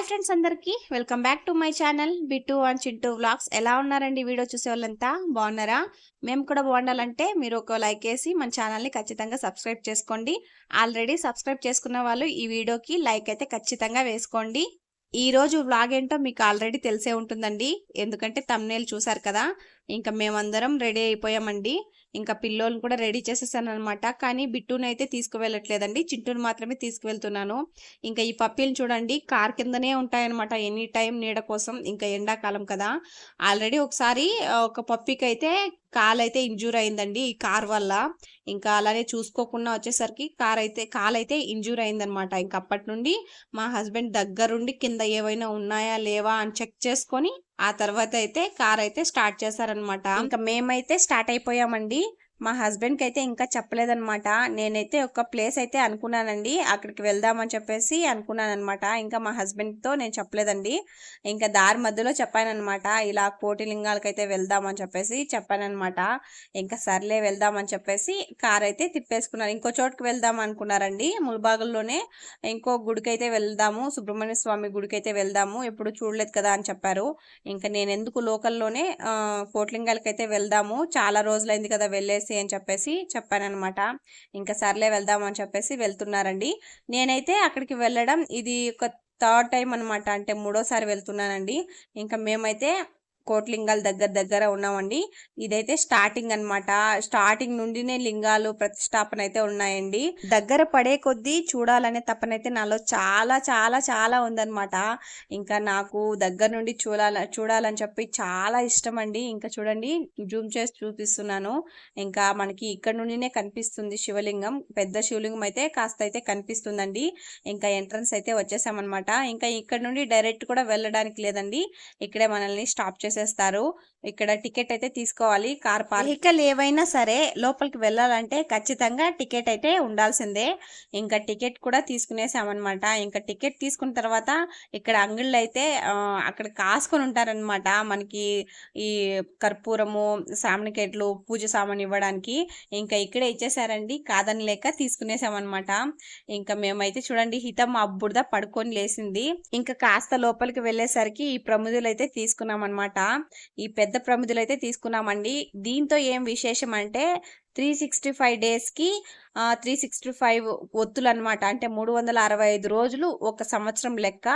Hi friends అందరికీ welcome back to my channel Bittu and Chintu vlogs. ఎలా ఉన్నారండి? వీడియో చూసే వాళ్ళంతా బాగున్నారా? మేము కూడా బాగుండాలంటే మీరు ఒక లైక్ వేసి మన ఛానల్ని ఖచ్చితంగా సబ్స్క్రైబ్ చేసుకోండి. ఆల్రెడీ సబ్స్క్రైబ్ చేసుకున్న వాళ్ళు ఈ వీడియోకి లైక్ అయితే ఖచ్చితంగా వేసుకోండి. ఈ రోజు వ్లాగ్ ఏంటో మీకు ఆల్రెడీ తెలిసే ఉంటుందండి, ఎందుకంటే థంబ్నెయిల్ చూసారు కదా. ఇంకా మేమందరం రెడీ అయిపోయామండి. ఇంకా పిల్లోని కూడా రెడీ చేసేసాను అనమాట. కానీ బిట్టును అయితే తీసుకువెళ్ళట్లేదండి, చింటూని మాత్రమే తీసుకువెళ్తున్నాను. ఇంకా ఈ పప్పీలు చూడండి కార్ కిందనే ఉంటాయన్నమాట ఎనీ టైం నీడ కోసం. ఇంకా ఎండాకాలం కదా. ఆల్రెడీ ఒకసారి ఒక పప్పీకి అయితే కాలైతే ఇంజూర్ అయిందండి ఈ కార్ వల్ల. ఇంకా అలానే చూసుకోకుండా వచ్చేసరికి కాలైతే ఇంజూర్ అయిందనమాట. ఇంక అప్పటి నుండి మా హస్బెండ్ దగ్గరుండి కింద ఏవైనా ఉన్నాయా లేవా అని చెక్ చేసుకొని ఆ తర్వాత అయితే కార్ అయితే స్టార్ట్ చేశారనమాట. ఇంకా మేమైతే స్టార్ట్ అయిపోయామండి. మా హస్బెండ్కి అయితే ఇంకా చెప్పలేదనమాట. నేనైతే ఒక ప్లేస్ అయితే అనుకున్నానండి, అక్కడికి వెళ్దామని చెప్పేసి అనుకున్నాను అనమాట. ఇంకా మా హస్బెండ్తో నేను చెప్పలేదండి. ఇంకా దారి మధ్యలో చెప్పానమాట, ఇలా కోటిలింగాలకైతే వెళ్దామని చెప్పేసి చెప్పానమాట. ఇంకా సర్లే వెళ్దామని చెప్పేసి కార్ అయితే తిప్పేసుకున్నారు. ఇంకో చోటుకు వెళ్దాం అనుకున్నారండి, ముల్బాగుల్లోనే ఇంకో గుడికి అయితే వెళ్దాము, సుబ్రహ్మణ్య స్వామి గుడికి అయితే వెళ్దాము, ఎప్పుడు చూడలేదు కదా అని చెప్పారు. ఇంకా నేను ఎందుకు లోకల్లోనే కోటిలింగాలకైతే వెళ్దాము, చాలా రోజులైంది కదా వెళ్ళేసి అని చెప్పేసి చెప్పానమాట. ఇంకా సర్లే వెళ్దాం అని చెప్పేసి వెళ్తున్నారండి. నేనైతే అక్కడికి వెళ్ళడం ఇది ఒక థర్డ్ టైం అనమాట, అంటే మూడోసారి వెళ్తున్నానండి. ఇంకా మేమైతే కోట్లింగాల దగ్గర ఉన్నామండి. ఇదైతే స్టార్టింగ్ అనమాట. స్టార్టింగ్ నుండినే లింగాలు ప్రతిష్టాపన అయితే ఉన్నాయండి. దగ్గర పడే కొద్దీ చూడాలనే తపనైతే నాలో చాలా చాలా చాలా ఉందన్నమాట. ఇంకా నాకు దగ్గర నుండి చూడాలని చెప్పి చాలా ఇష్టం అండి. ఇంకా చూడండి, జూమ్ చేసి చూపిస్తున్నాను. ఇంకా మనకి ఇక్కడ నుండినే కనిపిస్తుంది శివలింగం. పెద్ద శివలింగం అయితే కాస్త అయితే కనిపిస్తుందండి. ఇంకా ఎంట్రన్స్ అయితే వచ్చేసామన్నమాట. ఇంకా ఇక్కడ నుండి డైరెక్ట్ కూడా వెళ్ళడానికి లేదండి, ఇక్కడే మనల్ని స్టాప్ చేసేస్తారు. ఇక్కడ టికెట్ అయితే తీసుకోవాలి. కార్ వెహికల్ ఏవైనా సరే లోపలికి వెళ్ళాలంటే ఖచ్చితంగా టికెట్ అయితే ఉండాల్సిందే. ఇంకా టికెట్ కూడా తీసుకునేసామన్నమాట. ఇంకా టికెట్ తీసుకున్న తర్వాత ఇక్కడ అంగిళ్ళు అయితే అక్కడ కాసుకొని ఉంటారనమాట. మనకి ఈ కర్పూరము, సామనికేట్లు, పూజ సామాన్ ఇవ్వడానికి. ఇంకా ఇక్కడే ఇచ్చేసారండి, కాదని లేక తీసుకునేసామన్నమాట. ఇంకా మేమైతే చూడండి హితం అబ్బుడుదా పడుకొని లేసింది. ఇంకా కాస్త లోపలికి వెళ్ళేసరికి ఈ ప్రమిదులు అయితే తీసుకున్నాం అనమాట. ఈ పెద్ద ప్రమిదులు అయితే తీసుకున్నామండి. దీంతో ఏం విశేషం అంటే 365 డేస్కి 365 ఒత్తులు అనమాట. అంటే 365 రోజులు ఒక సంవత్సరం లెక్క.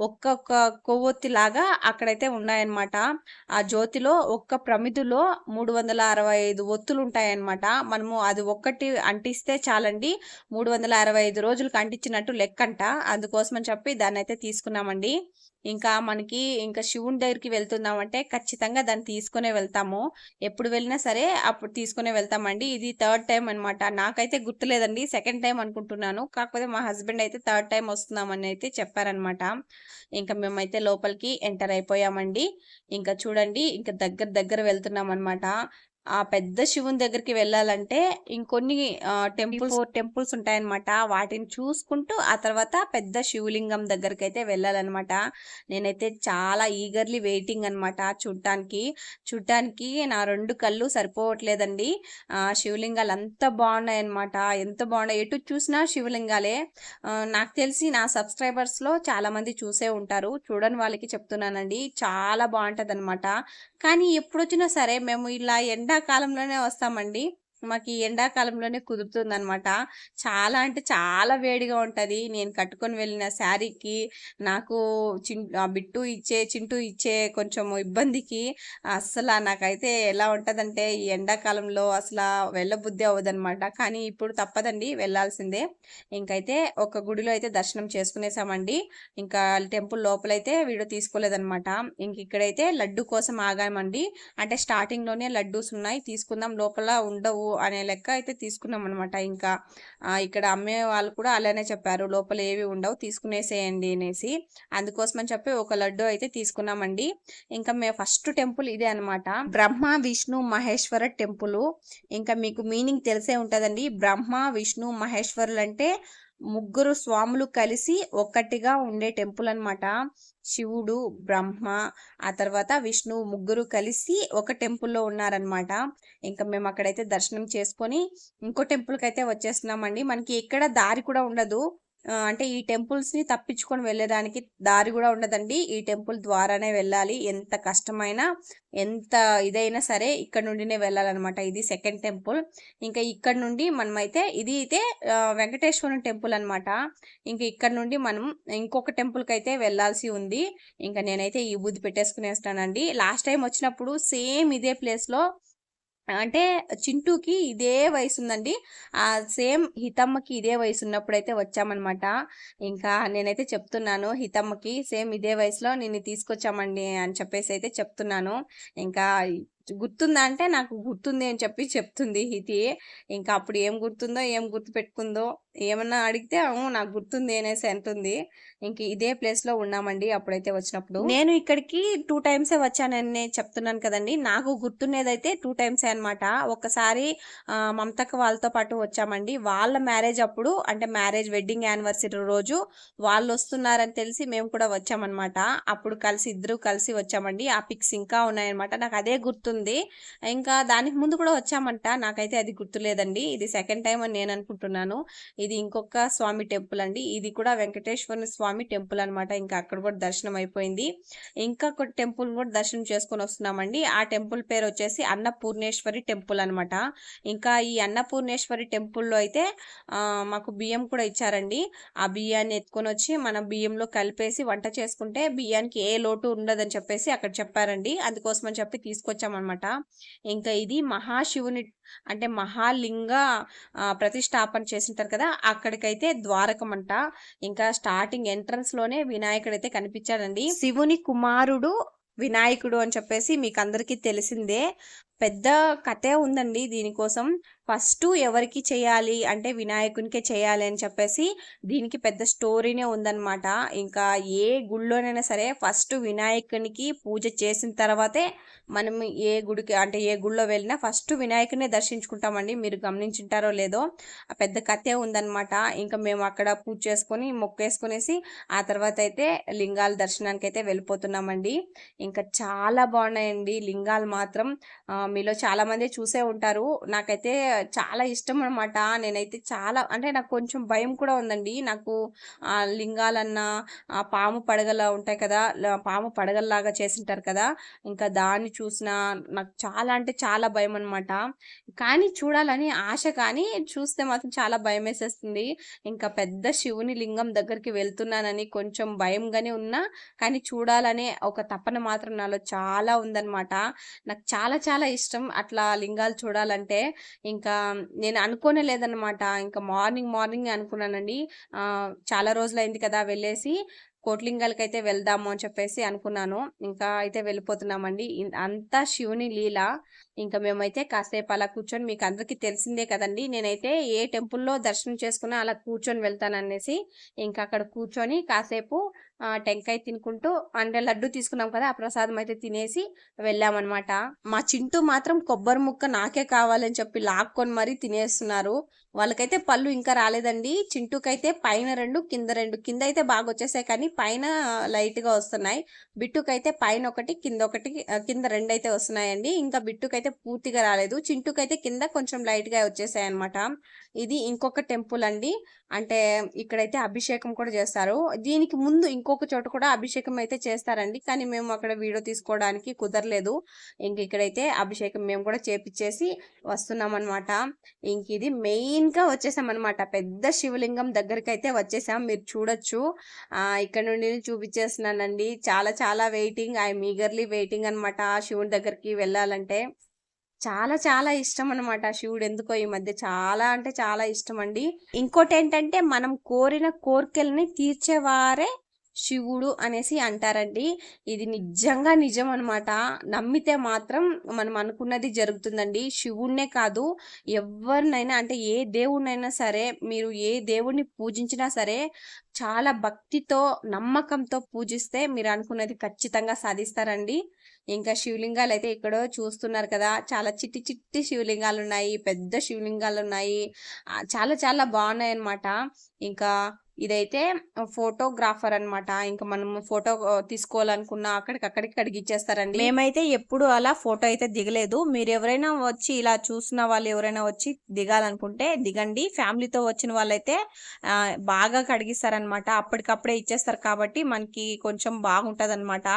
ఒక్కొక్క కొవ్వొత్తి లాగా అక్కడైతే ఉన్నాయన్నమాట. ఆ జ్యోతిలో ఒక్క ప్రమిదులో 365 ఒత్తులు ఉంటాయన్నమాట. మనము అది ఒక్కటి అంటిస్తే చాలండి, 365 రోజులకు అంటించినట్టు లెక్కంట. అందుకోసమని చెప్పి దాన్ని అయితే తీసుకున్నామండి. ఇంకా మనకి ఇంకా శివుని దగ్గరికి వెళ్తున్నామంటే ఖచ్చితంగా దాన్ని తీసుకునే వెళ్తాము. ఎప్పుడు వెళ్ళినా సరే అప్పుడు తీసుకునే వెళ్తామండి. ఇది థర్డ్ టైం అనమాట. నాకైతే గుర్తులేదండి, సెకండ్ టైం అనుకుంటున్నాను. కాకపోతే మా హస్బెండ్ అయితే థర్డ్ టైం వస్తున్నామని అయితే చెప్పారనమాట. ఇంకా మేమైతే లోపలికి ఎంటర్ అయిపోయామండి. ఇంకా చూడండి, ఇంకా దగ్గర వెళ్తున్నాం అనమాట. ఆ పెద్ద శివుని దగ్గరికి వెళ్ళాలంటే ఇంకొన్ని టెంపుల్స్ ఉంటాయన్నమాట. వాటిని చూసుకుంటూ ఆ తర్వాత పెద్ద శివలింగం దగ్గరికి అయితే వెళ్ళాలన్నమాట. నేనైతే చాలా ఈగర్లీ వెయిటింగ్ అనమాట చూడటానికి నా 2 కళ్ళు సరిపోవట్లేదండి. శివలింగాలు అంత బాగున్నాయి అనమాట. ఎంత బాగున్నాయి, ఎటు చూసినా శివలింగాలే. నాకు తెలిసి నా సబ్స్క్రైబర్స్లో చాలా మంది చూసే ఉంటారు, చూడని వాళ్ళకి చెప్తున్నానండి, చాలా బాగుంటది అనమాట. కానీ ఎప్పుడొచ్చినా సరే మేము ఇలా ఎండాకాలంలోనే వస్తామండి. మాకు ఈ ఎండాకాలంలోనే కుదురుతుందనమాట. చాలా అంటే చాలా వేడిగా ఉంటుంది. నేను కట్టుకొని వెళ్ళిన శారీకి నాకు చింటూ ఇచ్చే కొంచెం ఇబ్బందికి అస్సలు నాకైతే ఎలా ఉంటుందంటే ఈ ఎండాకాలంలో అసలు వెళ్ళబుద్ధి అవ్వదనమాట. కానీ ఇప్పుడు తప్పదండి, వెళ్ళాల్సిందే. ఇంకైతే ఒక గుడిలో అయితే దర్శనం చేసుకునేసామండి. ఇంకా టెంపుల్ లోపలైతే వీడియో తీసుకోలేదనమాట. ఇంక ఇక్కడైతే లడ్డు కోసం ఆగామండి. అంటే స్టార్టింగ్లోనే లడ్డూస్ ఉన్నాయి, తీసుకుందాం, లోపల ఉండవు అనే లెక్క అయితే తీసుకున్నాం అనమాట. ఇంకా ఇక్కడ అమ్మే వాళ్ళు కూడా అలానే చెప్పారు, లోపల ఏవి ఉండవు, తీసుకునేసేయండి అనేసి. అందుకోసమని చెప్పి ఒక లడ్డు అయితే తీసుకున్నామండి. ఇంకా మేము ఫస్ట్ టెంపుల్ ఇదే అనమాట, బ్రహ్మ విష్ణు మహేశ్వర టెంపుల్. ఇంకా మీకు మీనింగ్ తెలిసే ఉంటుందండి. బ్రహ్మ విష్ణు మహేశ్వరులు అంటే ముగ్గురు స్వాములు కలిసి ఒక్కటిగా ఉండే టెంపుల్ అనమాట. శివుడు, బ్రహ్మ, ఆ తర్వాత విష్ణువు ముగ్గురు కలిసి ఒక టెంపుల్లో ఉన్నారనమాట. ఇంకా మేము అక్కడైతే దర్శనం చేసుకొని ఇంకో టెంపుల్కి అయితే వచ్చేస్తున్నామండి. మనకి ఎక్కడ దారి కూడా ఉండదు, అంటే ఈ టెంపుల్స్‌ని తప్పించుకొని వెళ్ళడానికి దారి గూడా ఉండదండి. ఈ టెంపుల్ ద్వారానే వెళ్ళాలి. ఎంత కష్టమైనా, ఎంత ఇదైనా సరే ఇక్కడ నుండినే వెళ్ళాలనమాట. ఇది సెకండ్ టెంపుల్. ఇంకా ఇక్కడ నుండి మనమైతే ఇది అయితే వెంకటేశ్వరం టెంపుల్ అనమాట. ఇంక ఇక్కడ నుండి మనం ఇంకొక టెంపుల్‌కైతే వెళ్ళాల్సి ఉంది. ఇంక నేనైతే ఈ విభూది పెట్టేసుకునేస్తానండి. లాస్ట్ టైమ్ వచ్చినప్పుడు సేమ్ ఇదే ప్లేస్‌లో అంటే చింటూకి ఇదే వయసుందండి. సేమ్ హితమ్మకి ఇదే వయసున్నప్పుడైతే వచ్చామనమాట. ఇంకా నేనైతే చెప్తున్నాను హితమ్మకి, "సేమ్ ఇదే వయసులో నిన్ను తీసుకొచ్చామండి" అని చెప్పేసైతే చెప్తున్నాను. ఇంకా గుర్తుందా అంటే, "నాకు గుర్తుంది" అని చెప్పి చెప్తుంది హితి. ఇంకా అప్పుడు ఏం గుర్తుందో, ఏం గుర్తుపెట్టుకుందో, ఏమన్నా అడిగితే, నాకు గుర్తుంది" అనేసి అంటుంది. ఇంక ఇదే ప్లేస్‌లో ఉన్నామండి అప్పుడైతే వచ్చినప్పుడు. నేను ఇక్కడికి 2 టైమ్సే వచ్చానని చెప్తున్నాను కదండీ! నాకు గుర్తున్నదైతే 2 టైమ్సే అనమాట. ఒక్కసారి మమతక్క వాళ్ళతో పాటు వచ్చామండి. వాళ్ళ మ్యారేజ్ అప్పుడు అంటే వెడ్డింగ్ యానివర్సరీ రోజు వాళ్ళొస్తున్నారని తెలిసి మేము కూడా వచ్చామనమాట. అప్పుడు ఇద్దరు కలిసి వచ్చామండి. ఆ పిక్స్ ఇంకా ఉన్నాయన్నమాట. నాకు అదే గుర్తుంది. ఇంకా దానికి ముందు కూడా వచ్చామంట. నాకైతే అది గుర్తులేదండి. ఇది సెకండ్ టైమ్ అని నేను అనుకుంటున్నాను. ఇది ఇంకొక స్వామి టెంపుల్ అండి. ఇది కూడా వెంకటేశ్వర స్వామి టెంపుల్ అనమాట. ఇంకా అక్కడ కూడా దర్శనం అయిపోయింది. ఇంకా ఒక టెంపుల్ కూడా దర్శనం చేసుకొని వస్తున్నామండి. ఆ టెంపుల్ పేరు వచ్చేసి అన్నపూర్ణేశ్వరి టెంపుల్ అనమాట. ఇంకా ఈ అన్నపూర్ణేశ్వరి టెంపుల్‌లో అయితే మాకు బియ్యం కూడా ఇచ్చారండి. ఆ బియ్యాన్ని ఎత్తుకొని వచ్చి మనం బియ్యంలో కలిపేసి వంట చేసుకుంటే బియ్యానికి ఏ లోటు ఉండదని చెప్పేసి అక్కడ చెప్పారండి. అందుకోసమని చెప్పి తీసుకొచ్చామనమాట. ఇంకా ఇది మహాశివుని అంటే మహాలింగ ప్రతిష్టాపన చేసింటారు కదా! అక్కడికైతే ద్వారకమంట. ఇంకా స్టార్టింగ్ ఎంట్రన్స్‌లోనే వినాయకుడైతే కనిపించాడండి. శివుని కుమారుడు వినాయకుడు అని చెప్పేసి మీకందరికీ తెలిసిందే. పెద్ద కథే ఉందండి దీనికోసం. ఫస్టు ఎవరికి చేయాలి అంటే వినాయకునికే చేయాలి అని చెప్పేసి దీనికి పెద్ద స్టోరీనే ఉందన్నమాట. ఇంకా ఏ గుడిలోనైనా సరే ఫస్ట్ వినాయకునికి పూజ చేసిన తర్వాతే మనం ఏ గుడికి అంటే ఏ గుడిలో వెళ్ళినా ఫస్ట్ వినాయకుడినే దర్శించుకుంటామండి. మీరు గమనించుంటారో లేదో. ఆ పెద్ద కథే ఉందన్నమాట. ఇంకా మేము అక్కడ పూజ చేసుకొని మొక్కేసుకునేసి ఆ తర్వాత అయితే లింగాల దర్శనానికైతే వెళ్ళిపోతున్నామండి. ఇంకా చాలా బాగున్నాయండి లింగాలు మాత్రం. మీలో చాలామంది చూసే ఉంటారు. నాకైతే చాలా ఇష్టం అనమాట. నేనైతే చాలా అంటే నాకు కొంచెం భయం కూడా ఉందండి. నాకు లింగాలన్నా పాము పడగలా ఉంటాయి కదా! పాము పడగల్లాగా చేసుంటారు కదా! ఇంకా దాన్ని చూసినా నాకు చాలా అంటే చాలా భయమనమాట. కానీ చూడాలని ఆశ కానీ చూస్తే మాత్రం చాలా భయమేసేస్తుంది. ఇంకా పెద్ద శివుని లింగం దగ్గరికి వెళ్తున్నానని కొంచెం భయంగానే ఉన్నా, కానీ చూడాలనే ఒక తపన మాత్రం నాలో చాలా ఉందనమాట. నాకు చాలా చాలా ఇష్టం అట్లా లింగాలు చూడాలంటే. ఇంకా నేను అనుకోనే లేదనమాట. ఇంకా మార్నింగే అనుకున్నానండి. చాలా రోజులైంది కదా వెళ్ళేసి, కోటిలింగాలకైతే వెళ్దాము అని చెప్పేసి అనుకున్నాను. ఇంకా అయితే వెళ్ళిపోతున్నామండి. అంతా శివుని లీల. ఇంకా మేమైతే కాసేపు అలా కూర్చొని మీకందరికీ తెలిసిందే కదండీ! నేనైతే ఏ టెంపుల్‌లో దర్శనం చేసుకున్నా అలా కూర్చొని వెళ్తాననేసి, ఇంకా అక్కడ కూర్చొని కాసేపు టెంకాయ తినుకుంటూ అంటే లడ్డు తీసుకున్నాం కదా! ఆ ప్రసాదం అయితే తినేసి వెళ్ళామనమాట. మా చింటూ మాత్రం కొబ్బరి ముక్క నాకే కావాలని చెప్పి లాక్కొని మరీ తినేస్తున్నారు. వాళ్ళకైతే పళ్ళు ఇంకా రాలేదండి. చింటూకైతే పైన 2 కింద 2 కిందయితే బాగొచ్చేసాయి కానీ పైన లైట్‌గా వస్తున్నాయి. బిట్టుకైతే పైన ఒకటి కింద ఒకటి కింద 2 అయితే వస్తున్నాయండి. ఇంకా బిట్టుకైతే పూర్తిగా రాలేదు. చింటూకైతే కింద కొంచెం లైట్‌గా వచ్చేసాయన్నమాట. ఇది ఇంకొక టెంపుల్ అండి. అంటే ఇక్కడైతే అభిషేకం కూడా చేస్తారు. దీనికి ముందు ఇంకొక చోట కూడా అభిషేకం అయితే చేస్తారండి. కానీ మేము అక్కడ వీడియో తీసుకోవడానికి కుదరలేదు. ఇక్కడైతే అభిషేకం మేము కూడా చేపిచ్చేసి వస్తున్నామన్నమాట. ఇది మెయిన్‌గా వచ్చేసామన్నమాట. పెద్ద శివలింగం దగ్గరికైతే వచ్చేసాం. మీరు చూడొచ్చు. ఇక్కడ నుండి చూపించేస్తున్నానండి. చాలా చాలా వెయిటింగ్. ఐయామ్ ఈగర్‌లీ వెయిటింగ్ అనమాట శివుని దగ్గరికి వెళ్ళాలంటే. చాలా చాలా ఇష్టమనమాట శివుడు. ఎందుకో ఈ మధ్య చాలా అంటే చాలా ఇష్టమండి. ఇంకోటేంటంటే మనం కోరిన కోర్కెల్ని తీర్చేవారే శివుడు అనేసి అంటారండి. ఇది నిజంగా నిజమనమాట. నమ్మితే మాత్రం మనం అనుకున్నది జరుగుతుందండి. శివుడినే కాదు ఎవ్వరినైనా అంటే ఏ దేవుడినైనా సరే మీరు ఏ దేవుడిని పూజించినా సరే చాలా భక్తితో, నమ్మకంతో పూజిస్తే మీరు అనుకున్నది ఖచ్చితంగా సాధిస్తారండి. ఇంకా శివలింగాలైతే ఎక్కడో చూస్తున్నారు కదా! చాలా చిట్టి చిట్టి శివలింగాలున్నాయి. పెద్ద శివలింగాలున్నాయి. చాలా చాలా బావున్నాయన్నమాట. ఇంకా ఇదైతే ఫోటోగ్రాఫర్ అన్నమాట. ఇంక మనం ఫోటో తీసుకోవాలనుకున్నా అక్కడికక్కడికి కడిగిచ్చేస్తారండి. మేమైతే ఎప్పుడు అలా ఫోటో అయితే దిగలేదు. మీరెవరైనా వచ్చి ఇలా చూసిన వాళ్ళు ఎవరైనా వచ్చి దిగాలనుకుంటే దిగండి. ఫ్యామిలీతో వచ్చిన వాళ్ళైతే బాగా కడిగిస్తారనమాట. అప్పటికప్పుడే ఇచ్చేస్తారు కాబట్టి మనకి కొంచెం బాగుంటదనమాట.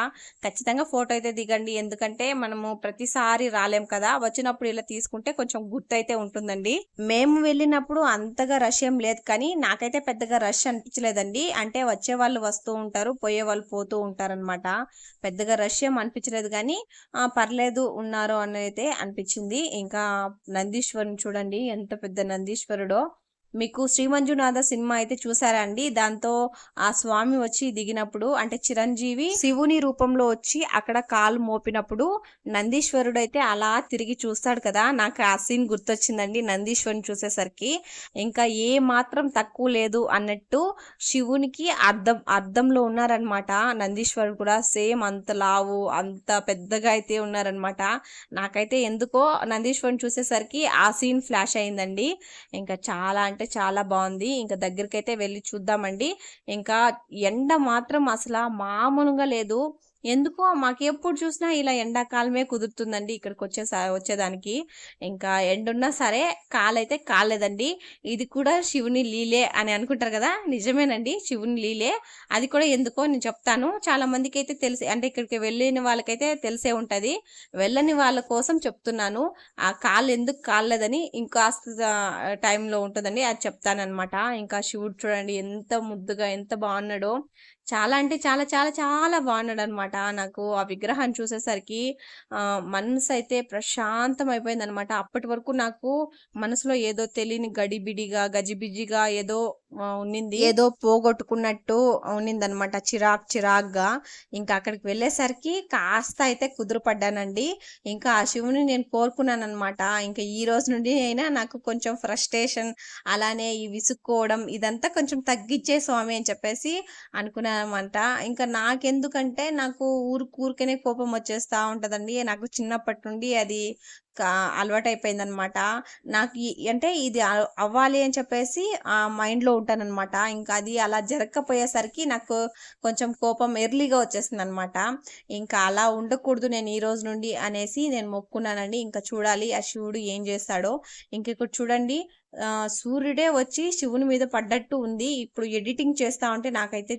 ఖచ్చితంగా ఫోటో అయితే దిగండి. ఎందుకంటే మనము ప్రతిసారి రాలేం కదా! వచ్చినప్పుడు ఇలా తీసుకుంటే కొంచెం గుర్తయితే ఉంటుందండి. మేము వెళ్ళినప్పుడు అంతగా రష్ ఏం లేదు కానీ నాకైతే పెద్దగా రష్ అనిపించలేదండి. అంటే వచ్చేవాళ్ళు వస్తూ ఉంటారు, పోయేవాళ్ళు పోతూ ఉంటారనమాట. పెద్దగా రష్ ఏం అనిపించలేదు గానీ పర్లేదు ఉన్నారు అనైతే అనిపించింది. ఇంకా నందీశ్వరుని చూడండి ఎంత పెద్ద నందీశ్వరుడో. మీకు 'శ్రీ మంజునాథ' సినిమా అయితే చూసారా అండి? దాంతో ఆ స్వామి వచ్చి దిగినప్పుడు అంటే చిరంజీవి శివుని రూపంలో వచ్చి అక్కడ కాలు మోపినప్పుడు నందీశ్వరుడైతే అలా తిరిగి చూస్తాడు కదా! నాకు ఆ సీన్ గుర్తొచ్చిందండి నందీశ్వరుని చూసేసరికి. ఇంకా ఏ మాత్రం తక్కువ లేదు అన్నట్టు శివునికి అద్దంలో ఉన్నారనమాట. నందీశ్వరుడు కూడా సేమ్ అంత లావు, అంత పెద్దగా అయితే ఉన్నారనమాట. నాకైతే ఎందుకో నందీశ్వరుని చూసేసరికి ఆ సీన్ ఫ్లాష్ అయిందండి. ఇంకా చాలా అంటే చాలా బాగుంది. ఇంకా దగ్గరికైతే వెళ్ళి చూద్దామండి. ఇంకా ఎండ మాత్రం అసలు మామూలుగా లేదు. ఎందుకో మాకెప్పుడు చూసినా ఇలా ఎండాకాలమే కుదురుతుందండి ఇక్కడికి వచ్చేదానికి. ఇంకా ఎండున్నా సరే కాలైతే కాలేదండి. ఇది కూడా శివుని లీలే అని అనుకుంటారు కదా! నిజమేనండి శివుని లీలే. అది కూడా ఎందుకో నేను చెప్తాను. చాలా మందికైతే తెలిసి అంటే ఇక్కడికి వెళ్ళిన వాళ్ళకైతే తెలిసే ఉంటది. వెళ్ళని వాళ్ళ కోసం చెప్తున్నాను. ఆ కాళ్ళు ఎందుకు కాలేదని ఇంకాస్త టైంలో ఉంటుందండి. అది చెప్తాననమాట. ఇంకా శివుడు చూడండి ఎంత ముద్దుగా ఎంత బాగున్నాడో. చాలా అంటే చాలా చాలా చాలా బాగున్నాడనమాట. నాకు ఆ విగ్రహాన్ని చూసేసరికి మనసైతే ప్రశాంతం అయిపోయిందనమాట. అప్పటి వరకు నాకు మనసులో ఏదో తెలియని గడిబిడిగా, గజిబిజిగా ఏదో ఉన్నింది. ఏదో పోగొట్టుకున్నట్టు ఉన్నిందనమాట. చిరాగ్గా. ఇంకా అక్కడికి వెళ్ళేసరికి కాస్త అయితే కుదురుపడ్డానండి. ఇంకా ఆ శివుని నేను కోరుకున్నాననమాట. ఇంకా ఈ రోజు నుండి అయినా నాకు కొంచెం ఫ్రస్ట్రేషన్ అలానే ఈ విసుక్కోవడం ఇదంతా కొంచెం తగ్గిచ్చే స్వామి అని చెప్పేసి అనుకున్నాననమాట. ఇంకా నాకెందుకంటే నాకు ఊరికనే కోపం వచ్చేస్తా ఉంటదండి. నాకు చిన్నప్పటి నుండి అది కా అలవాటయిపోయిందనమాట. నాకు అంటే ఇది అవ్వాలి అని చెప్పేసి మైండ్‌లో ఉంటాననమాట. ఇంకా అది అలా జరగకపోయేసరికి నాకు కొంచెం కోపం ఎర్లీగా వచ్చేసిందనమాట. ఇంకా అలా ఉండకూడదు నేను ఈ రోజు నుండి అనేసి నేను మొక్కుకున్నానండి. ఇంకా చూడాలి ఆ శివుడు ఏం చేస్తాడో. ఇంక ఇక్కడ చూడండి సూర్యుడే వచ్చి శివుని మీద పడ్డట్టు ఉంది. ఇప్పుడు ఎడిటింగ్ చేస్తా ఉంటే నాకైతే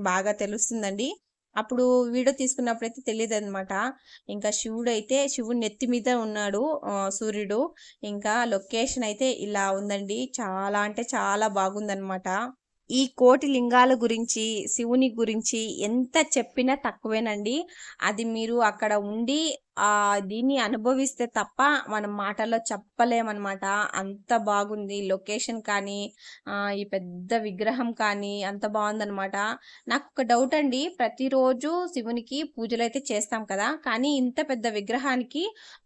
బాగా తెలుస్తుందండి. అప్పుడు వీడియో తీసుకున్నప్పుడైతే తెలీదనమాట. ఇంకా శివుడి నెత్తి మీద ఉన్నాడు సూర్యుడు. ఇంకా లొకేషన్ అయితే ఇలా ఉందండి. చాలా అంటే చాలా బాగుందనమాట. ఈ కోటి లింగాల గురించి, శివుని గురించి ఎంత చెప్పినా తక్కువేనండి. అది మీరు అక్కడ ఉండి దీన్ని అనుభవిస్తే తప్ప మనం మాటల్లో చెప్పలేమనమాట. అంత బాగుంది లొకేషన్ కానీ, ఈ పెద్ద విగ్రహం కానీ అంత బాగుందనమాట. నాకొక డౌట్ అండి. ప్రతిరోజు శివునికి పూజలైతే చేస్తాం కదా! కానీ ఇంత పెద్ద విగ్రహానికి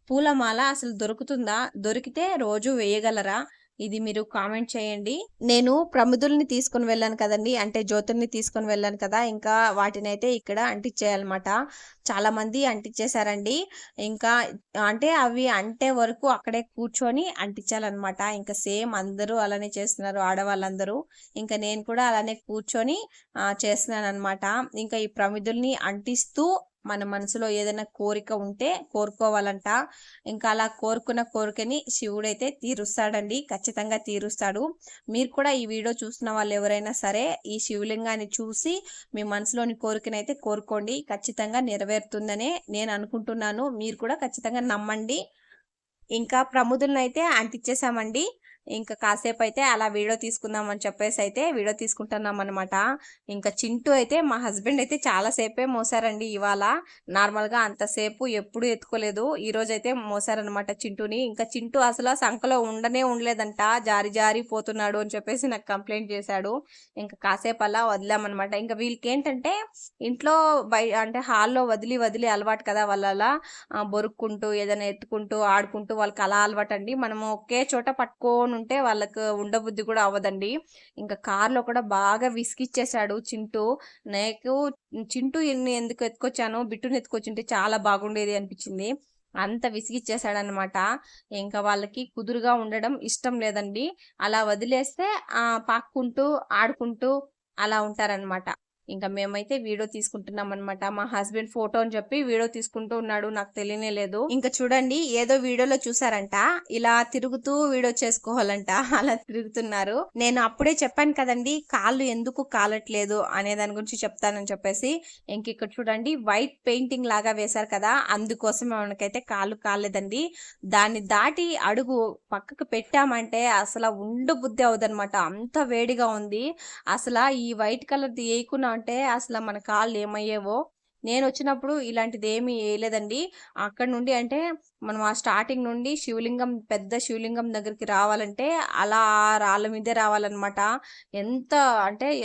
పూలమాల అసలు దొరుకుతుందా? దొరికితే రోజు వేయగలరా? ఇది మీరు కామెంట్ చేయండి. నేను ప్రమిదల్ని తీసుకొని వెళ్ళాను కదండీ! అంటే జ్యోతుల్ని తీసుకొని వెళ్ళాను కదా! ఇంకా వాటినైతే ఇక్కడ అంటించేయాలన్నమాట. చాలామంది అంటించేశారండి. ఇంకా అంటే అవి అంటే వరకు అక్కడే కూర్చొని అంటించాలన్నమాట. ఇంకా సేమ్ అందరూ అలానే చేస్తున్నారు ఆడవాళ్ళందరూ. ఇంకా నేను కూడా అలానే కూర్చొని చేస్తున్నానన్నమాట. ఇంకా ఈ ప్రమిదల్ని అంటిస్తూ మన మనసులో ఏదైనా కోరిక ఉంటే కోరుకోవాలంట. ఇంకా అలా కోరుకున్న కోరికని శివుడైతే తీరుస్తాడండి. ఖచ్చితంగా తీరుస్తాడు. మీరు కూడా ఈ వీడియో చూస్తున్న వాళ్ళు ఎవరైనా సరే ఈ శివలింగాన్ని చూసి మీ మనసులోని కోరికనైతే కోరుకోండి. ఖచ్చితంగా నెరవేరుతుందనే నేను అనుకుంటున్నాను. మీరు కూడా ఖచ్చితంగా నమ్మండి. ఇంకా ప్రముదులనైతే అంటించేసామండి. ఇంకా కాసేపయితే అలా వీడియో తీసుకుందాం అని చెప్పేసి అయితే వీడియో తీసుకుంటున్నామనమాట. ఇంకా చింటూ అయితే మా హస్బెండ్ అయితే చాలా సేపే మోసారండి ఇవాళ. నార్మల్‌గా అంతసేపు ఎప్పుడు ఎత్తుకోలేదు. ఈరోజైతే మోసారనమాట చింటూని. ఇంకా చింటూ అసలు సంకలో ఉండలేదంట. జారి జారి పోతున్నాడు అని చెప్పేసి నాకు కంప్లెయింట్ చేశాడు. ఇంకా కాసేపు అలా వదిలామనమాట. ఇంకా వీళ్ళకేంటంటే ఇంట్లో అంటే హాల్‌లో వదిలి అలవాటు కదా! వాళ్ళలా బొరుక్కుంటూ ఏదైనా ఎత్తుకుంటూ ఆడుకుంటూ వాళ్ళకి అలా అలవాటండి. మనము ఒకే చోట పట్టుకోనుంటే వాళ్ళకి ఉండబుద్ధి కూడా అవ్వదండి. ఇంకా కార్‌లో కూడా బాగా విసిగిచ్చేసాడు చింటూ. నాకు చింటూ ఎందుకు ఎత్తుకొచ్చాను, బిట్టుని ఎత్తుకొచ్చుంటే చాలా బాగుండేది అనిపించింది. అంత విసిగిచ్చేసాడనమాట. ఇంకా వాళ్ళకి కుదురుగా ఉండడం ఇష్టం లేదండి. అలా వదిలేస్తే పాక్కుంటూ, ఆడుకుంటూ అలా ఉంటారనమాట. ఇంక మేమైతే వీడియో తీసుకుంటున్నామనమాట. మా హస్బెండ్ ఫోటో అని చెప్పి వీడియో తీసుకుంటూ ఉన్నాడు. నాకు తెలియనే లేదు. ఇంక చూడండి ఏదో వీడియోలో చూసారంట. ఇలా తిరుగుతూ వీడియో చేసుకోవాలంట. అలా తిరుగుతున్నారు. నేను అప్పుడే చెప్పాను కదండీ! కాళ్ళు ఎందుకు కాలట్లేదు అనే దాని గురించి చెప్తానని చెప్పేసి. ఇంకిక్కడ చూడండి వైట్ పెయింటింగ్ లాగా వేశారు కదా! అందుకోసమే మనకైతే కాళ్ళు కాలేదండి. దాన్ని దాటి అడుగు పక్కకు పెట్టామంటే అసల ఉండబుద్ధి అవ్వదనమాట. అంత వేడిగా ఉంది. అసలా ఈ వైట్ కలర్‌ది ఏయకున్నా అంటే అసల మన కాళ్ళు ఏమయ్యేవో. నేనొచ్చినప్పుడు ఇలాంటిదేమీ ఏయలేదండి. అక్కడి నుండి అంటే మనం ఆ స్టార్టింగ్ నుండి శివలింగం పెద్ద శివలింగం దగ్గరికి రావాలంటే అలా రాళ్ళ మీదే రావాలనమాట. ఎంత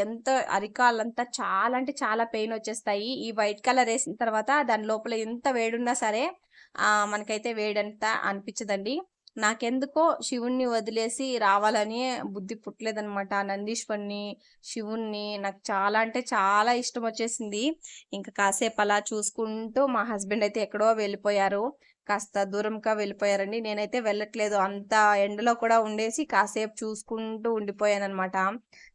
ఎంత అరికాళ్ళంతా చాలా అంటే చాలా పెయినొచ్చేస్తాయి. ఈ వైట్ కలర్ ఏసిన తర్వాత దాని లోపల ఎంత వేడున్నా సరే మనకైతే వేడంతా అనిపిచ్చదండి. నాకెందుకో శివుడిని వదిలేసి రావాలని బుద్ధి పుట్టలేదనమాట. నందీశ్వరుడిని, శివుడిని నాకు చాలా అంటే చాలా ఇష్టమొచ్చేసింది. ఇంక కాసేపు అలా చూసుకుంటూ మా హస్బెండ్ అయితే ఎక్కడో వెళ్ళిపోయారు. కాస్త దూరంగా వెళ్ళిపోయారండి. నేనైతే వెళ్ళట్లేదు. అంత ఎండలో కూడా ఉండేసి కాసేపు చూసుకుంటూ ఉండిపోయాననమాట.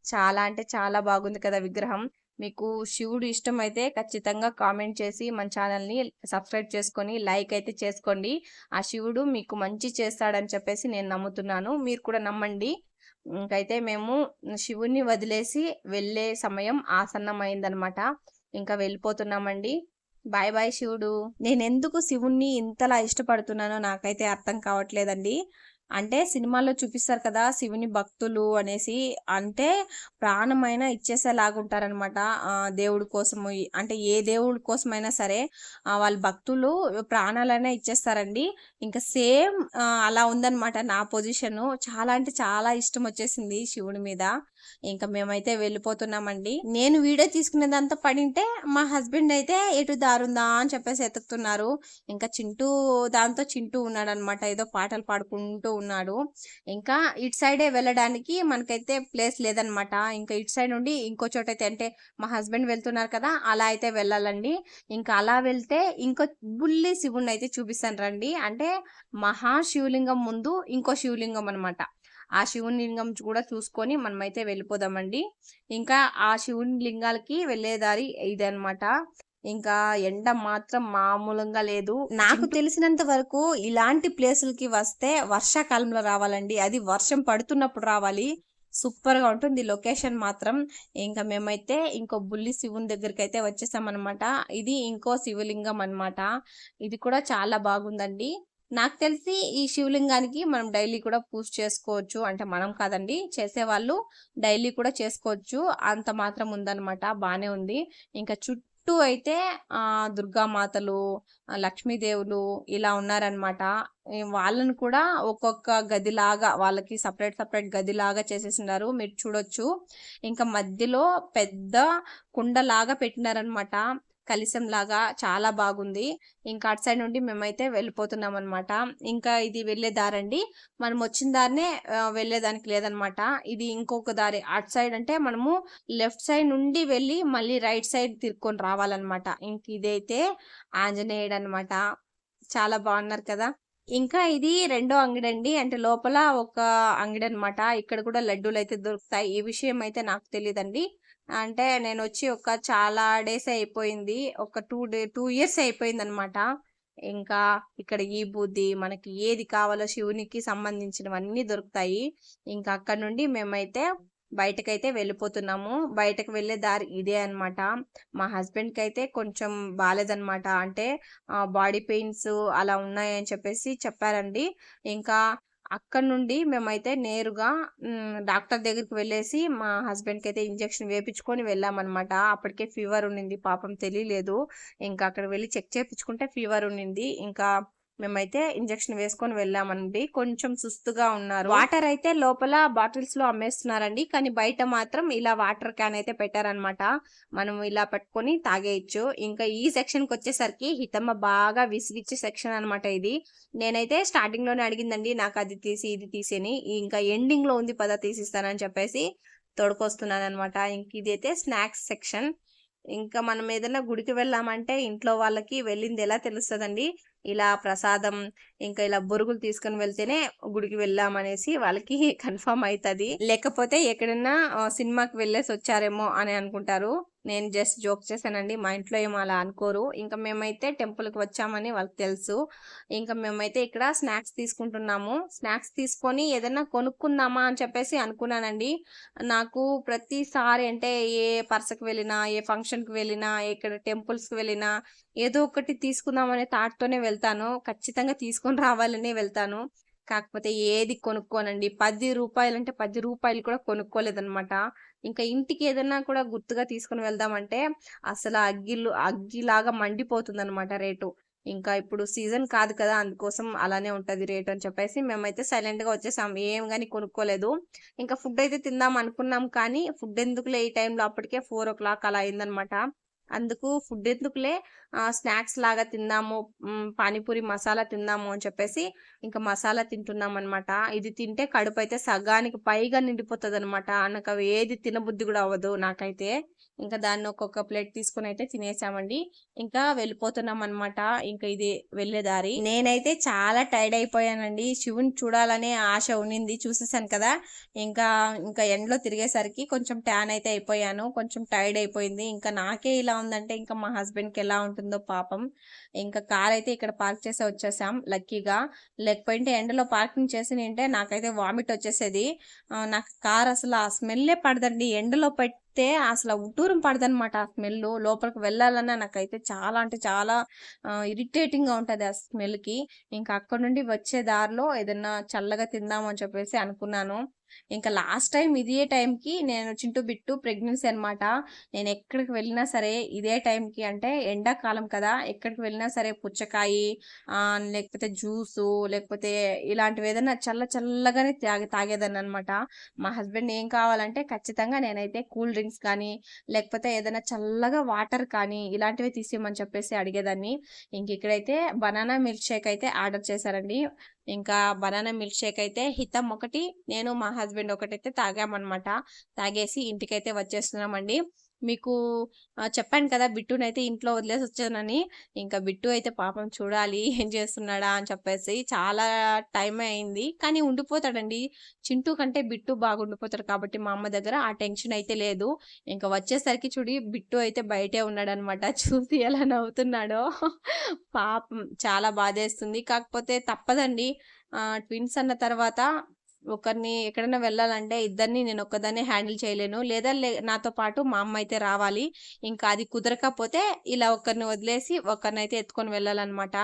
చాలా అంటే చాలా బాగుంది కదా విగ్రహం. మీకు శివుడు ఇష్టమైతే ఖచ్చితంగా కామెంట్ చేసి మన ఛానల్‌ని సబ్స్క్రైబ్ చేసుకొని, లైక్ అయితే చేసుకోండి. ఆ శివుడు మీకు మంచి చేస్తాడని చెప్పేసి నేను నమ్ముతున్నాను. మీరు కూడా నమ్మండి. ఇంకైతే మేము శివుడిని వదిలేసి వెళ్ళే సమయం ఆసన్నమైందనమాట. ఇంకా వెళ్ళిపోతున్నామండి. బాయ్ బాయ్ శివుడు. నేనెందుకు శివుడిని ఇంతలా ఇష్టపడుతున్నానో నాకైతే అర్థం కావట్లేదండి. అంటే సినిమాల్లో చూపిస్తారు కదా! శివుని భక్తులు అనేసి. అంటే ప్రాణమైనా ఇచ్చేసేలాగుంటారనమాట. దేవుడి కోసము అంటే ఏ దేవుడి కోసమైనా సరే వాళ్ళ భక్తులు ప్రాణాలైనా ఇచ్చేస్తారండి. ఇంకా సేమ్ అలా ఉందనమాట నా పొజిషను. చాలా అంటే చాలా ఇష్టమొచ్చేసింది శివుడి మీద. ఇంక మేమైతే వెళ్ళిపోతున్నామండి. నేను వీడియో తీసుకునేదంతా పడింటే మా హస్బెండ్ అయితే ఎటు దారుందా అని చెప్పేసి ఎతుకుతున్నారు. ఇంకా చింటూ ఉన్నాడనమాట. ఏదో పాటలు పాడుకుంటూ ఉన్నాడు. ఇంకా ఇటు సైడే వెళ్ళడానికి మనకైతే ప్లేస్ లేదనమాట. ఇంకా ఇటు సైడ్ నుండి ఇంకో చోటైతే అంటే మా హస్బెండ్ వెళ్తున్నారు కదా! అలా అయితే వెళ్ళాలండి. ఇంకా అలా వెళ్తే ఇంకో బుల్లి శివుడినైతే చూపిస్తాను రండి. అంటే మహాశివలింగం ముందు ఇంకో శివలింగం అనమాట. ఆ శివుని లింగం కూడా చూసుకొని మనమైతే వెళ్ళిపోదామండి. ఇంకా ఆ శివుని లింగాలకి వెళ్ళే దారి ఇదనమాట. ఇంకా ఎండ మాత్రం మామూలంగా లేదు. నాకు తెలిసినంత వరకు ఇలాంటి ప్లేసులకి వస్తే వర్షాకాలంలో రావాలండి. అది వర్షం పడుతున్నప్పుడు రావాలి. సూపర్‌గా ఉంటుంది లొకేషన్ మాత్రం. ఇంకా మేమైతే ఇంకో బుల్లి శివుని దగ్గరికైతే వచ్చేసామనమాట. ఇది ఇంకో శివలింగం అనమాట. ఇది కూడా చాలా బాగుందండి. నాకు తెలిసి ఈ శివలింగానికి మనం డైలీ కూడా పూజ చేసుకోవచ్చు. అంటే మనం కాదండి చేసేవాళ్ళు డైలీ కూడా చేసుకోవచ్చు. అంత మాత్రం ఉందనమాట. బానే ఉంది. ఇంకా చుట్టూ అయితే దుర్గామాతలు, లక్ష్మీదేవులు ఇలా ఉన్నారనమాట. వాళ్ళని కూడా ఒక్కొక్క గదిలాగా వాళ్ళకి సెపరేట్ గదిలాగా చేసేసినారు. మీరు చూడొచ్చు. ఇంకా మధ్యలో పెద్ద కుండలాగా పెట్టినారనమాట. కలిశంలాగా చాలా బాగుంది. ఇంకా అటు సైడ్ నుండి మేమైతే వెళ్ళిపోతున్నామనమాట. ఇంకా ఇది వెళ్ళే దారండి. మనం వచ్చిన దారినే వెళ్ళేదానికి లేదనమాట. ఇది ఇంకొక దారి. అటు సైడ్ అంటే మనము లెఫ్ట్ సైడ్ నుండి వెళ్ళి మళ్ళీ రైట్ సైడ్ తిరుక్కొని రావాలనమాట. ఇంక ఇదైతే ఆంజనేయుడనమాట. చాలా బాగున్నారు కదా! ఇంకా ఇది రెండో అంగడండి. అంటే లోపల ఒక అంగడనమాట. ఇక్కడ కూడా లడ్డూలైతే దొరుకుతాయి. ఈ విషయం అయితే నాకు తెలీదండి. అంటే నేనొచ్చి చాలా డేస్ అయిపోయింది. ఒక 2 ఇయర్స్ అయిపోయిందనమాట. ఇంకా ఇక్కడ ఈ బూది మనకి ఏది కావాలో శివునికి సంబంధించినవన్నీ దొరుకుతాయి. ఇంకా అక్కడి నుండి మేమైతే బయటకైతే వెళ్ళిపోతున్నాము. బయటకు వెళ్ళే దారి ఇదే అనమాట. మా హస్బెండ్‌కైతే కొంచెం బాలేదనమాట. అంటే బాడీ పెయిన్స్ అలా ఉన్నాయని చెప్పేసి చెప్పారండి. ఇంకా అక్కడి నుండి మేమైతే నేరుగా డాక్టర్ దగ్గరికి వెళ్ళేసి మా హస్బెండ్‌కైతే ఇంజెక్షన్ వేపిచ్చుకొని వెళ్ళామనమాట. అప్పటికే ఫీవర్ ఉండింది. పాపం తెలీలేదు. ఇంకా అక్కడికి వెళ్లి చెక్ చేపిచ్చుకుంటే ఫీవర్ ఉండింది. ఇంకా మేమైతే ఇంజెక్షన్ వేసుకొని వెళ్ళామండి. కొంచెం సుస్తుగా ఉన్నారు. వాటర్ అయితే లోపల బాటిల్స్‌లో అమ్మేస్తున్నారండి. కానీ బయట మాత్రం ఇలా వాటర్ క్యాన్ అయితే పెట్టారనమాట. మనం ఇలా పట్టుకొని తాగేయొచ్చు. ఇంకా ఈ సెక్షన్‌కొచ్చేసరికి హితమ్మ బాగా విసిగిచ్చే సెక్షన్ అనమాట ఇది. నేనైతే స్టార్టింగ్‌లోనే అడిగిందండి నాకు అది తీసి, ఇది తీసి అని. ఇంకా ఎండింగ్‌లో ఉంది పద తీసిస్తానని చెప్పేసి తోడుకొస్తున్నాననమాట. ఇంక ఇదైతే స్నాక్స్ సెక్షన్. ఇంకా మనం ఏదైనా గుడికి వెళ్ళామంటే ఇంట్లో వాళ్ళకి వెళ్ళింది ఎలా తెలుస్తదండి? ఇలా ప్రసాదం ఇంకా ఇలా బొరుగులు తీసుకొని వెళ్తేనే గుడికి వెళ్ళామనేసి వాళ్ళకి కన్ఫర్మ్ అవుతుంది. లేకపోతే ఎక్కడన్నా సినిమాకి వెళ్ళేసి వచ్చారేమో అని అనుకుంటారు. నేను జస్ట్ జోక్ చేశానండి. మా ఇంట్లో ఏమో అలా అనుకోరు. ఇంకా మేమైతే టెంపుల్కి వచ్చామని వాళ్ళకి తెలుసు. ఇంకా మేమైతే ఇక్కడ స్నాక్స్ తీసుకుంటున్నాము. స్నాక్స్ తీసుకొని ఏదైనా కొనుక్కుందామా అని చెప్పేసి అనుకున్నానండి. నాకు ప్రతిసారి అంటే ఏ పర్సకి వెళ్ళినా, ఏ ఫంక్షన్కి వెళ్ళినా, ఎక్కడ టెంపుల్స్కి వెళ్ళినా ఏదో ఒకటి తీసుకుందాం అనే థాట్‌తోనే వెళ్తాను. ఖచ్చితంగా తీసుకొని రావాలనే వెళ్తాను. కాకపోతే ఏది కొనుక్కోనండి. రూ. 10 అంటే రూ. 10 కూడా కొనుక్కోలేదనమాట. ఇంకా ఇంటికి ఏదన్నా కూడా గుర్తుగా తీసుకొని వెళ్దామంటే అసల అగ్గిలాగా మండిపోతుందనమాట రేటు. ఇంకా ఇప్పుడు సీజన్ కాదు కదా! అందుకోసం అలానే ఉంటది రేట్ అని చెప్పేసి మేమైతే సైలెంట్‌గా వచ్చేసాం. ఏం గాని కొనుక్కోలేదు. ఇంకా ఫుడ్ అయితే తిందాం అనుకున్నాం కానీ ఫుడ్ ఎందుకులే ఈ టైంలో అప్పటికే 4:00 అలా అయిందనమాట. అందుకు ఫుడ్ ఎందుకులే స్నాక్స్ లాగా తిందాము. పానీపూరి మసాలా తిందాము అని చెప్పేసి ఇంకా మసాలా తింటున్నామనమాట. ఇది తింటే కడుపైతే సగానికి పైగా నిండిపోతదనమాట. నాకు అవి ఏది తినబుద్ధి గూడా అవ్వదు నాకైతే. ఇంకా దాన్ని ఒక్కొక్క ప్లేట్ తీసుకొనైతే తినేసామండి. ఇంకా వెళ్ళిపోతున్నామనమాట. ఇంకా ఇది వెళ్ళే దారి. నేనైతే చాలా టైర్డ్ అయిపోయానండి. శివుని చూడాలనే ఆశ ఉన్నింది. చూసేసాను కదా! ఇంకా ఇంకా ఎండలో తిరిగేసరికి కొంచెం ట్యాన్ అయితే అయిపోయాను. కొంచెం టైర్డ్ అయిపోయింది. ఇంకా నాకే ఇలా ఉందంటే ఇంకా మా హస్బెండ్‌కి ఎలా ఉంటుందో పాపం. ఇంకా కార్ అయితే ఇక్కడ పార్క్ చేసి వచ్చేసాం లక్కీగా. లేకపోయింటే ఎండలో పార్కింగ్ చేసినుంటే నాకైతే వామిట్ వచ్చేసేది. నాకు కార్ అసలు ఆ స్మెల్లే పడదండి. ఎండలో పెడితే అసలు ఉట్టూరం పడదనమాట ఆ స్మెల్లు. లోపలికి వెళ్ళాలన్నా నాకైతే చాలా అంటే చాలా ఇరిటేటింగ్‌గా ఉంటది ఆ స్మెల్‌కి. ఇంకా అక్కడి నుండి వచ్చే దారిలో ఏదన్నా చల్లగా తిందాం అని చెప్పేసి అనుకున్నాను. ఇంకా లాస్ట్ టైమ్ ఇదే టైంకి నేను చింటూ బిట్టు ప్రెగ్నెన్సీ అనమాట. నేను ఎక్కడికి వెళ్ళినా సరే ఇదే టైంకి అంటే ఎండాకాలం కదా! ఎక్కడికి వెళ్ళినా సరే పుచ్చకాయి లేకపోతే జ్యూసు లేకపోతే ఇలాంటివి ఏదైనా చల్లగానే తాగేదాన్ననమాట. మా హస్బెండ్ ఏం కావాలంటే ఖచ్చితంగా నేనైతే కూల్ డ్రింక్స్ కానీ, లేకపోతే ఏదైనా చల్లగా వాటర్ కానీ ఇలాంటివి తీసిమ్మని చెప్పేసి అడిగేదాన్ని. ఇక్కడైతే బనానా మిల్క్ షేక్ అయితే ఆర్డర్ చేశారండి. ఇంకా బనానా మిల్క్ షేక్ అయితే హితం ఒకటి, నేను మా హస్బెండ్ ఒకటైతే తాగామనమాట. తాగేసి ఇంటికైతే వచ్చేస్తున్నామండి. మీకు చెప్పాను కదా! బిట్టునైతే ఇంట్లో వదిలేసొచ్చానని. ఇంకా బిట్టు అయితే పాపం చూడాలి ఏం చేస్తున్నాడా అని చెప్పేసి. చాలా టైమే అయింది. కానీ ఉండిపోతాడండి. చింటూ కంటే బిట్టు బాగుండిపోతాడు కాబట్టి మా అమ్మ దగ్గర ఆ టెన్షన్ అయితే లేదు. ఇంక వచ్చేసరికి చూడి బిట్టు అయితే బయటే ఉన్నాడనమాట. చూసి ఎలా నవ్వుతున్నాడో. పాపం చాలా బాధేస్తుంది. కాకపోతే తప్పదండి. ట్విన్స్ అన్న తర్వాత ఒకరిని ఎక్కడైనా వెళ్ళాలంటే ఇద్దరిని నేను ఒక్కదాన్నే హ్యాండిల్ చేయలేను. లేదా నాతో పాటు మా అమ్మ అయితే రావాలి. ఇంకా అది కుదరకపోతే ఇలా ఒకరిని వదిలేసి ఒకరినైతే ఎత్తుకొని వెళ్ళాలన్నమాట.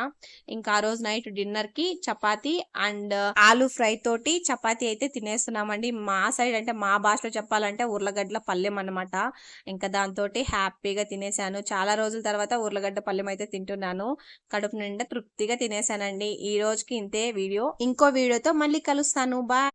ఇంకా ఆ రోజు నైట్ డిన్నర్‌కి చపాతీ అండ్ ఆలు ఫ్రై తోటి చపాతీ అయితే తినేస్తున్నామండి. మా సైడ్ అంటే మా భాషలో చెప్పాలంటే ఉర్లగడ్డల పల్లెం అన్నమాట. ఇంకా దాంతోటి హ్యాపీగా తినేసాను. చాలా రోజుల తర్వాత ఉర్లగడ్డ పల్లెం అయితే తింటున్నాను. కడుపు నిండా తృప్తిగా తినేసానండి. ఈ రోజుకి ఇంతే వీడియో. ఇంకో వీడియోతో మళ్ళీ కలుస్తాను. బాయ్.